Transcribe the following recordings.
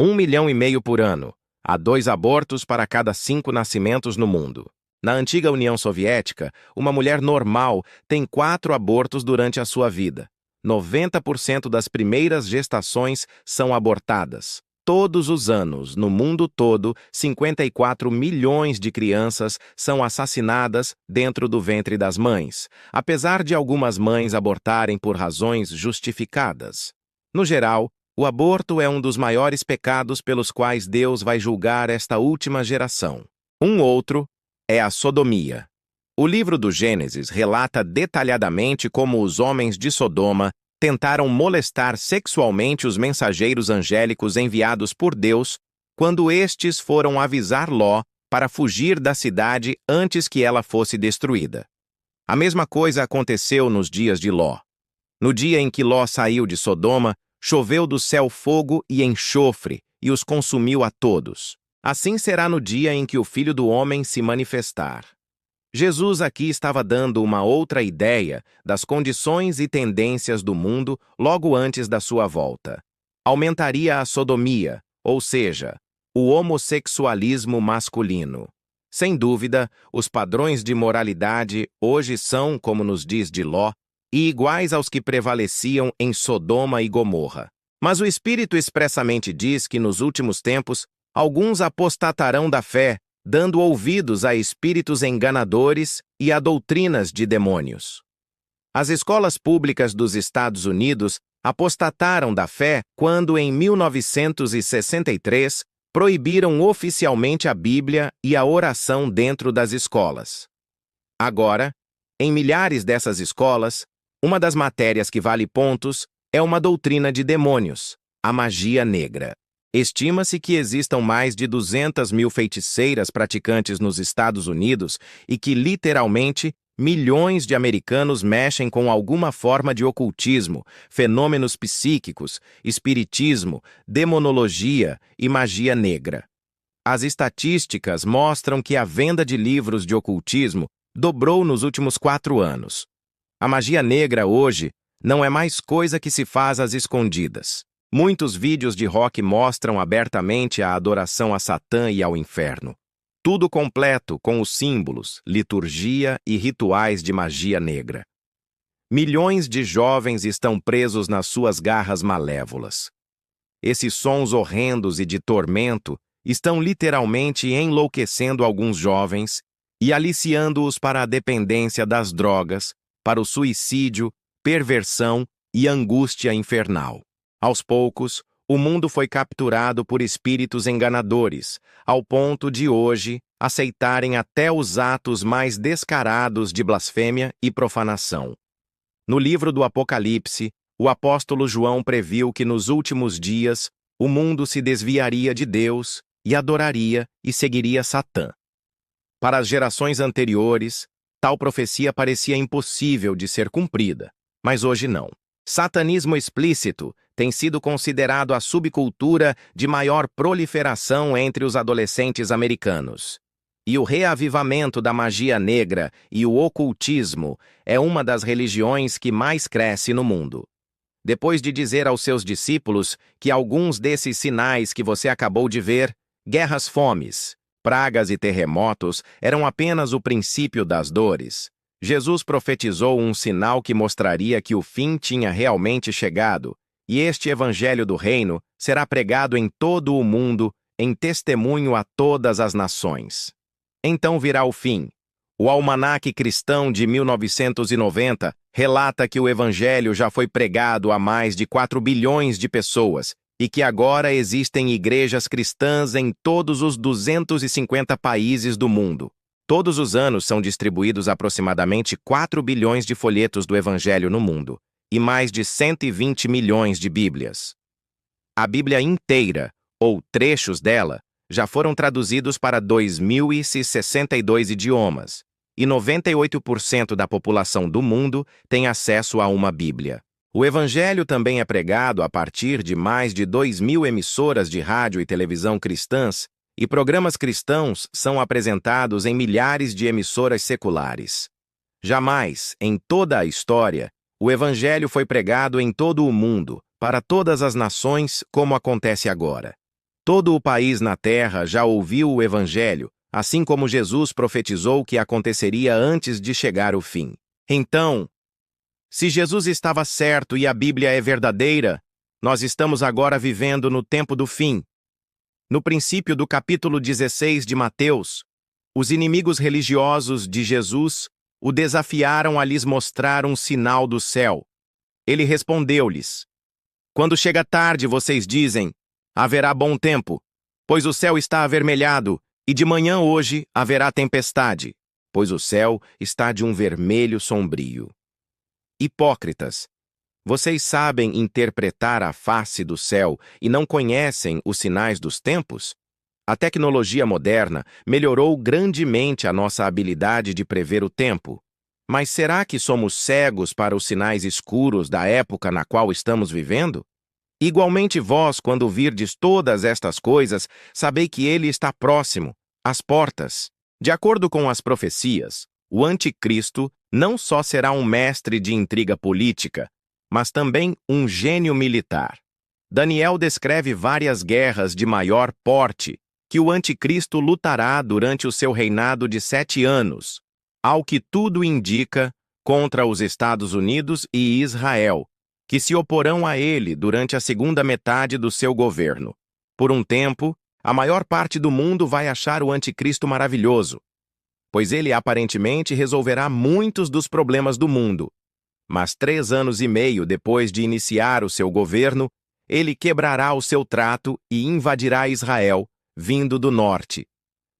1,5 milhão por ano. Há 2 abortos para cada 5 nascimentos no mundo. Na antiga União Soviética, uma mulher normal tem 4 abortos durante a sua vida. 90% das primeiras gestações são abortadas. Todos os anos, no mundo todo, 54 milhões de crianças são assassinadas dentro do ventre das mães, apesar de algumas mães abortarem por razões justificadas. No geral, o aborto é um dos maiores pecados pelos quais Deus vai julgar esta última geração. Um outro é a sodomia. O livro do Gênesis relata detalhadamente como os homens de Sodoma tentaram molestar sexualmente os mensageiros angélicos enviados por Deus quando estes foram avisar Ló para fugir da cidade antes que ela fosse destruída. A mesma coisa aconteceu nos dias de Ló. No dia em que Ló saiu de Sodoma, choveu do céu fogo e enxofre e os consumiu a todos. Assim será no dia em que o Filho do Homem se manifestar. Jesus aqui estava dando uma outra ideia das condições e tendências do mundo logo antes da sua volta. Aumentaria a sodomia, ou seja, o homossexualismo masculino. Sem dúvida, os padrões de moralidade hoje são, como nos diz de Ló, e iguais aos que prevaleciam em Sodoma e Gomorra. Mas o Espírito expressamente diz que nos últimos tempos, alguns apostatarão da fé, dando ouvidos a espíritos enganadores e a doutrinas de demônios. As escolas públicas dos Estados Unidos apostataram da fé quando, em 1963, proibiram oficialmente a Bíblia e a oração dentro das escolas. Agora, em milhares dessas escolas, uma das matérias que vale pontos é uma doutrina de demônios, a magia negra. Estima-se que existam mais de 200 mil feiticeiras praticantes nos Estados Unidos e que, literalmente, milhões de americanos mexem com alguma forma de ocultismo, fenômenos psíquicos, espiritismo, demonologia e magia negra. As estatísticas mostram que a venda de livros de ocultismo dobrou nos últimos 4 anos. A magia negra hoje não é mais coisa que se faz às escondidas. Muitos vídeos de rock mostram abertamente a adoração a Satã e ao inferno. Tudo completo com os símbolos, liturgia e rituais de magia negra. Milhões de jovens estão presos nas suas garras malévolas. Esses sons horrendos e de tormento estão literalmente enlouquecendo alguns jovens e aliciando-os para a dependência das drogas, para o suicídio, perversão e angústia infernal. Aos poucos, o mundo foi capturado por espíritos enganadores, ao ponto de hoje aceitarem até os atos mais descarados de blasfêmia e profanação. No livro do Apocalipse, o apóstolo João previu que nos últimos dias o mundo se desviaria de Deus e adoraria e seguiria Satã. Para as gerações anteriores, tal profecia parecia impossível de ser cumprida, mas hoje não. Satanismo explícito tem sido considerado a subcultura de maior proliferação entre os adolescentes americanos. E o reavivamento da magia negra e o ocultismo é uma das religiões que mais cresce no mundo. Depois de dizer aos seus discípulos que alguns desses sinais que você acabou de ver, guerras, fomes, pragas e terremotos, eram apenas o princípio das dores, Jesus profetizou um sinal que mostraria que o fim tinha realmente chegado, e este evangelho do reino será pregado em todo o mundo, em testemunho a todas as nações. Então virá o fim. O Almanaque Cristão de 1990 relata que o evangelho já foi pregado a mais de 4 bilhões de pessoas e que agora existem igrejas cristãs em todos os 250 países do mundo. Todos os anos são distribuídos aproximadamente 4 bilhões de folhetos do Evangelho no mundo e mais de 120 milhões de Bíblias. A Bíblia inteira, ou trechos dela, já foram traduzidos para 2.062 idiomas e 98% da população do mundo tem acesso a uma Bíblia. O Evangelho também é pregado a partir de mais de 2.000 emissoras de rádio e televisão cristãs, e programas cristãos são apresentados em milhares de emissoras seculares. Jamais, em toda a história, o Evangelho foi pregado em todo o mundo, para todas as nações, como acontece agora. Todo o país na terra já ouviu o Evangelho, assim como Jesus profetizou que aconteceria antes de chegar o fim. Então, se Jesus estava certo e a Bíblia é verdadeira, nós estamos agora vivendo no tempo do fim. No princípio do capítulo 16 de Mateus, os inimigos religiosos de Jesus o desafiaram a lhes mostrar um sinal do céu. Ele respondeu-lhes: Quando chega tarde, vocês dizem, haverá bom tempo, pois o céu está avermelhado, e de manhã hoje haverá tempestade, pois o céu está de um vermelho sombrio. Hipócritas, vocês sabem interpretar a face do céu e não conhecem os sinais dos tempos? A tecnologia moderna melhorou grandemente a nossa habilidade de prever o tempo. Mas será que somos cegos para os sinais escuros da época na qual estamos vivendo? Igualmente vós, quando virdes todas estas coisas, sabei que ele está próximo, às portas. De acordo com as profecias, o anticristo não só será um mestre de intriga política, mas também um gênio militar. Daniel descreve várias guerras de maior porte que o anticristo lutará durante o seu reinado de 7 anos, ao que tudo indica, contra os Estados Unidos e Israel, que se oporão a ele durante a segunda metade do seu governo. Por um tempo, a maior parte do mundo vai achar o anticristo maravilhoso, pois ele aparentemente resolverá muitos dos problemas do mundo. Mas 3 anos e meio depois de iniciar o seu governo, ele quebrará o seu trato e invadirá Israel, vindo do norte.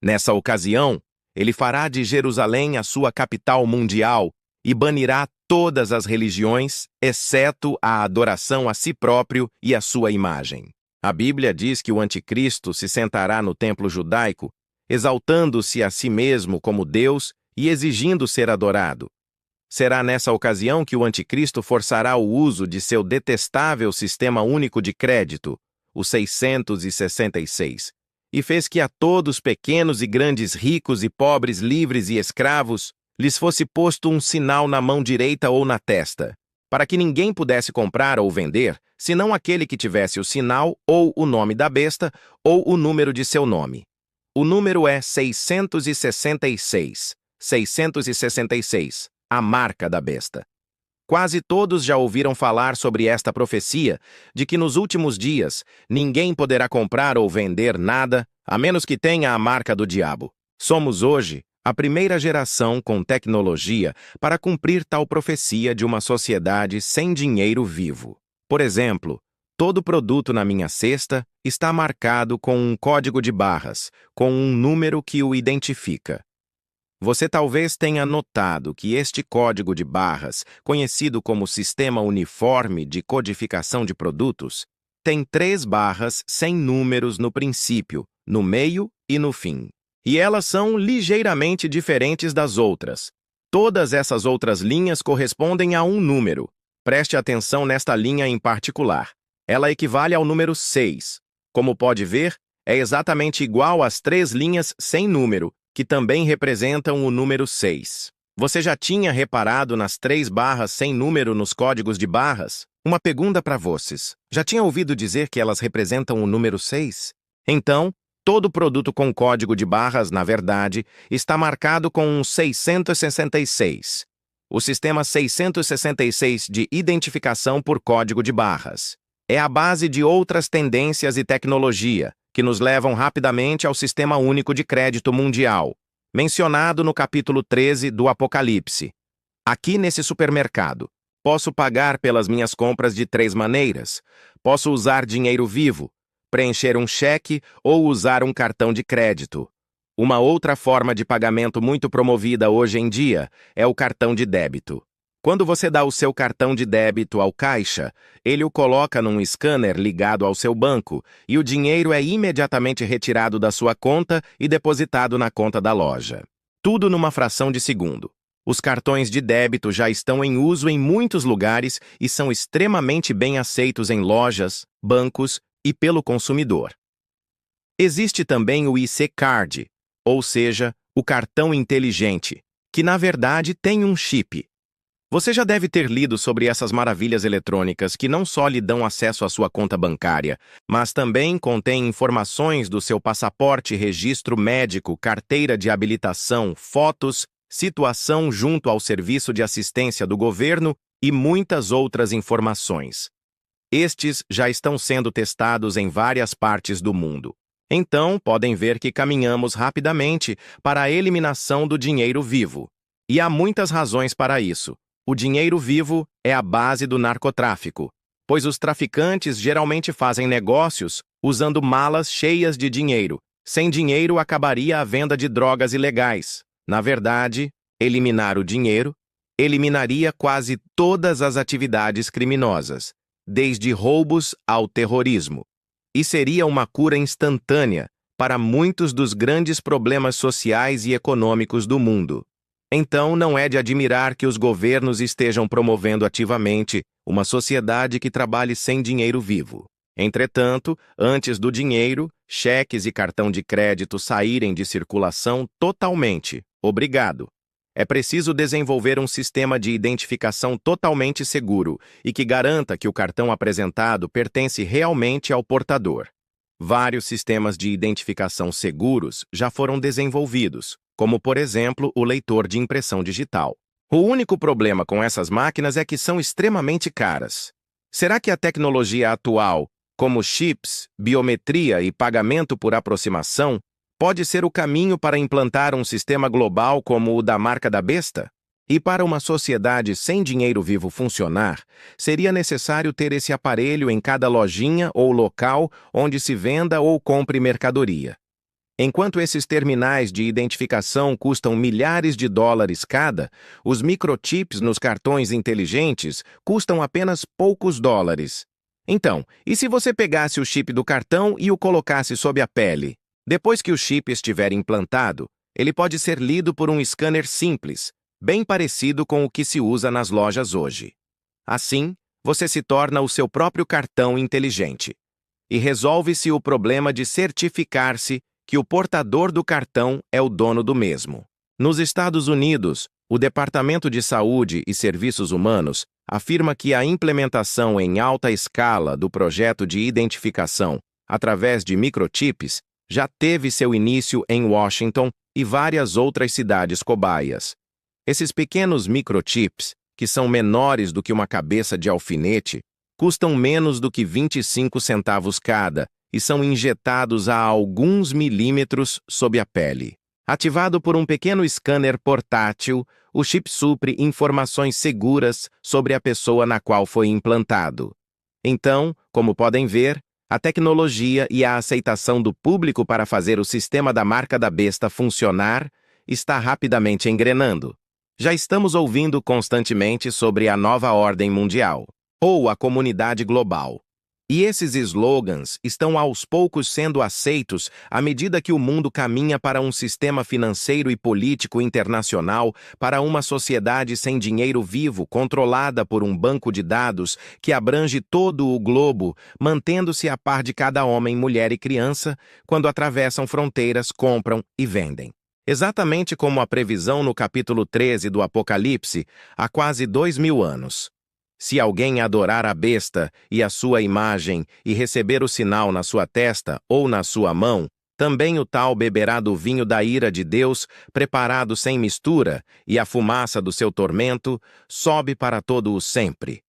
Nessa ocasião, ele fará de Jerusalém a sua capital mundial e banirá todas as religiões, exceto a adoração a si próprio e a sua imagem. A Bíblia diz que o anticristo se sentará no templo judaico, exaltando-se a si mesmo como Deus e exigindo ser adorado. Será nessa ocasião que o anticristo forçará o uso de seu detestável sistema único de crédito, o 666, e fez que a todos, pequenos e grandes, ricos e pobres, livres e escravos, lhes fosse posto um sinal na mão direita ou na testa, para que ninguém pudesse comprar ou vender, senão aquele que tivesse o sinal ou o nome da besta ou o número de seu nome. O número é 666, 666, a marca da besta. Quase todos já ouviram falar sobre esta profecia de que nos últimos dias ninguém poderá comprar ou vender nada a menos que tenha a marca do diabo. Somos hoje a primeira geração com tecnologia para cumprir tal profecia de uma sociedade sem dinheiro vivo. Por exemplo, todo produto na minha cesta está marcado com um código de barras, com um número que o identifica. Você talvez tenha notado que este código de barras, conhecido como Sistema Uniforme de Codificação de Produtos, tem 3 barras sem números no princípio, no meio e no fim. E elas são ligeiramente diferentes das outras. Todas essas outras linhas correspondem a um número. Preste atenção nesta linha em particular. Ela equivale ao número 6. Como pode ver, é exatamente igual às 3 linhas sem número, que também representam o número 6. Você já tinha reparado nas 3 barras sem número nos códigos de barras? Uma pergunta para vocês. Já tinha ouvido dizer que elas representam o número 6? Então, todo produto com código de barras, na verdade, está marcado com um 666. O sistema 666 de identificação por código de barras. É a base de outras tendências e tecnologia, que nos levam rapidamente ao Sistema Único de Crédito Mundial, mencionado no capítulo 13 do Apocalipse. Aqui nesse supermercado, posso pagar pelas minhas compras de 3 maneiras. Posso usar dinheiro vivo, preencher um cheque ou usar um cartão de crédito. Uma outra forma de pagamento muito promovida hoje em dia é o cartão de débito. Quando você dá o seu cartão de débito ao caixa, ele o coloca num scanner ligado ao seu banco e o dinheiro é imediatamente retirado da sua conta e depositado na conta da loja. Tudo numa fração de segundo. Os cartões de débito já estão em uso em muitos lugares e são extremamente bem aceitos em lojas, bancos e pelo consumidor. Existe também o IC Card, ou seja, o cartão inteligente, que na verdade tem um chip. Você já deve ter lido sobre essas maravilhas eletrônicas que não só lhe dão acesso à sua conta bancária, mas também contêm informações do seu passaporte, registro médico, carteira de habilitação, fotos, situação junto ao serviço de assistência do governo e muitas outras informações. Estes já estão sendo testados em várias partes do mundo. Então, podem ver que caminhamos rapidamente para a eliminação do dinheiro vivo. E há muitas razões para isso. O dinheiro vivo é a base do narcotráfico, pois os traficantes geralmente fazem negócios usando malas cheias de dinheiro. Sem dinheiro acabaria a venda de drogas ilegais. Na verdade, eliminar o dinheiro eliminaria quase todas as atividades criminosas, desde roubos ao terrorismo. E seria uma cura instantânea para muitos dos grandes problemas sociais e econômicos do mundo. Então, não é de admirar que os governos estejam promovendo ativamente uma sociedade que trabalhe sem dinheiro vivo. Entretanto, antes do dinheiro, cheques e cartão de crédito saírem de circulação totalmente, obrigado. É preciso desenvolver um sistema de identificação totalmente seguro e que garanta que o cartão apresentado pertence realmente ao portador. Vários sistemas de identificação seguros já foram desenvolvidos, como, por exemplo, o leitor de impressão digital. O único problema com essas máquinas é que são extremamente caras. Será que a tecnologia atual, como chips, biometria e pagamento por aproximação, pode ser o caminho para implantar um sistema global como o da marca da besta? E para uma sociedade sem dinheiro vivo funcionar, seria necessário ter esse aparelho em cada lojinha ou local onde se venda ou compre mercadoria. Enquanto esses terminais de identificação custam milhares de dólares cada, os microchips nos cartões inteligentes custam apenas poucos dólares. Então, e se você pegasse o chip do cartão e o colocasse sob a pele? Depois que o chip estiver implantado, ele pode ser lido por um scanner simples, bem parecido com o que se usa nas lojas hoje. Assim, você se torna o seu próprio cartão inteligente. E resolve-se o problema de certificar-se que o portador do cartão é o dono do mesmo. Nos Estados Unidos, o Departamento de Saúde e Serviços Humanos afirma que a implementação em alta escala do projeto de identificação através de microchips já teve seu início em Washington e várias outras cidades cobaias. Esses pequenos microchips, que são menores do que uma cabeça de alfinete, custam menos do que 25 centavos cada e são injetados a alguns milímetros sob a pele. Ativado por um pequeno scanner portátil, o chip supre informações seguras sobre a pessoa na qual foi implantado. Então, como podem ver, a tecnologia e a aceitação do público para fazer o sistema da marca da besta funcionar está rapidamente engrenando. Já estamos ouvindo constantemente sobre a nova ordem mundial, ou a comunidade global. E esses slogans estão aos poucos sendo aceitos à medida que o mundo caminha para um sistema financeiro e político internacional, para uma sociedade sem dinheiro vivo, controlada por um banco de dados que abrange todo o globo, mantendo-se a par de cada homem, mulher e criança quando atravessam fronteiras, compram e vendem. Exatamente como a previsão no capítulo 13 do Apocalipse, há quase 2000 anos. Se alguém adorar a besta e a sua imagem e receber o sinal na sua testa ou na sua mão, também o tal beberá do vinho da ira de Deus, preparado sem mistura, e a fumaça do seu tormento sobe para todo o sempre.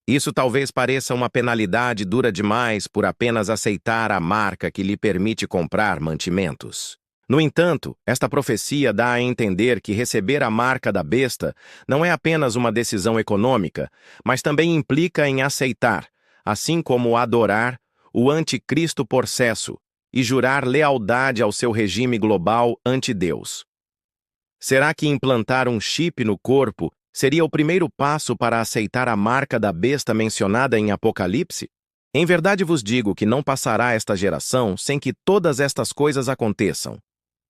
Isso talvez pareça uma penalidade dura demais por apenas aceitar a marca que lhe permite comprar mantimentos. No entanto, esta profecia dá a entender que receber a marca da besta não é apenas uma decisão econômica, mas também implica em aceitar, assim como adorar, o anticristo possesso e jurar lealdade ao seu regime global ante Deus. Será que implantar um chip no corpo seria o primeiro passo para aceitar a marca da besta mencionada em Apocalipse? Em verdade vos digo que não passará esta geração sem que todas estas coisas aconteçam.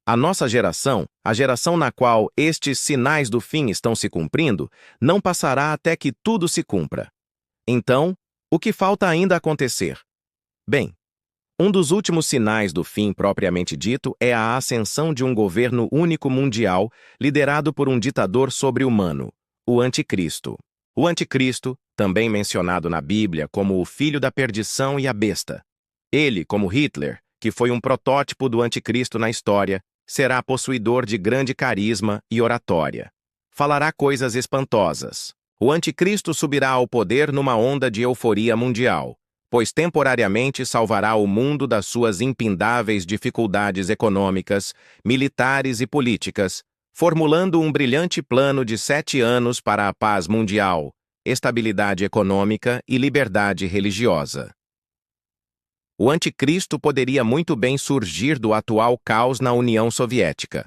A nossa geração, a geração na qual estes sinais do fim estão se cumprindo, não passará até que tudo se cumpra. Então, o que falta ainda acontecer? Bem, um dos últimos sinais do fim propriamente dito é a ascensão de um governo único mundial liderado por um ditador sobre-humano, O Anticristo. O Anticristo, também mencionado na Bíblia como o filho da perdição e a besta. Ele, como Hitler, que foi um protótipo do Anticristo na história, será possuidor de grande carisma e oratória. Falará coisas espantosas. O Anticristo subirá ao poder numa onda de euforia mundial, pois temporariamente salvará o mundo das suas impindáveis dificuldades econômicas, militares e políticas, formulando um brilhante plano de 7 anos para a paz mundial, estabilidade econômica e liberdade religiosa. O Anticristo poderia muito bem surgir do atual caos na União Soviética.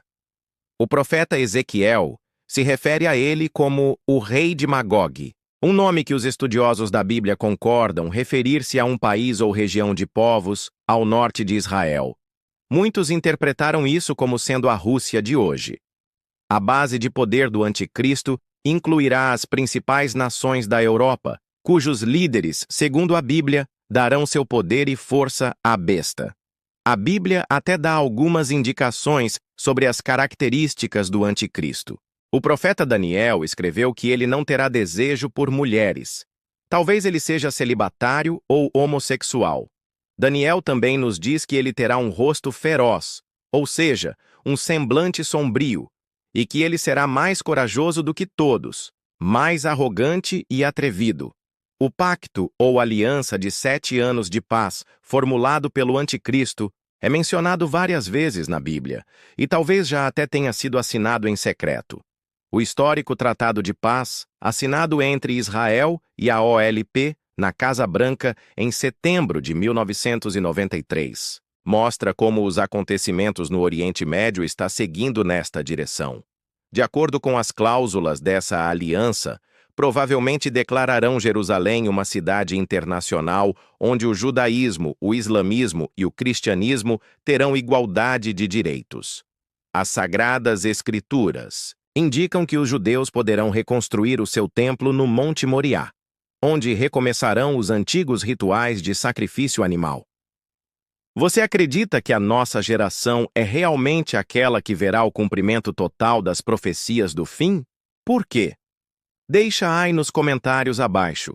O profeta Ezequiel se refere a ele como o rei de Magog, um nome que os estudiosos da Bíblia concordam referir-se a um país ou região de povos ao norte de Israel. Muitos interpretaram isso como sendo a Rússia de hoje. A base de poder do Anticristo incluirá as principais nações da Europa, cujos líderes, segundo a Bíblia, darão seu poder e força à besta. A Bíblia até dá algumas indicações sobre as características do Anticristo. O profeta Daniel escreveu que ele não terá desejo por mulheres. Talvez ele seja celibatário ou homossexual. Daniel também nos diz que ele terá um rosto feroz, ou seja, um semblante sombrio, e que ele será mais corajoso do que todos, mais arrogante e atrevido. O pacto ou aliança de 7 anos de paz, formulado pelo Anticristo, é mencionado várias vezes na Bíblia, e talvez já até tenha sido assinado em secreto. O histórico Tratado de Paz, assinado entre Israel e a OLP na Casa Branca em setembro de 1993, mostra como os acontecimentos no Oriente Médio estão seguindo nesta direção. De acordo com as cláusulas dessa aliança, provavelmente declararão Jerusalém uma cidade internacional onde o judaísmo, o islamismo e o cristianismo terão igualdade de direitos. As Sagradas Escrituras indicam que os judeus poderão reconstruir o seu templo no Monte Moriá, onde recomeçarão os antigos rituais de sacrifício animal. Você acredita que a nossa geração é realmente aquela que verá o cumprimento total das profecias do fim? Por quê? Deixa aí nos comentários abaixo.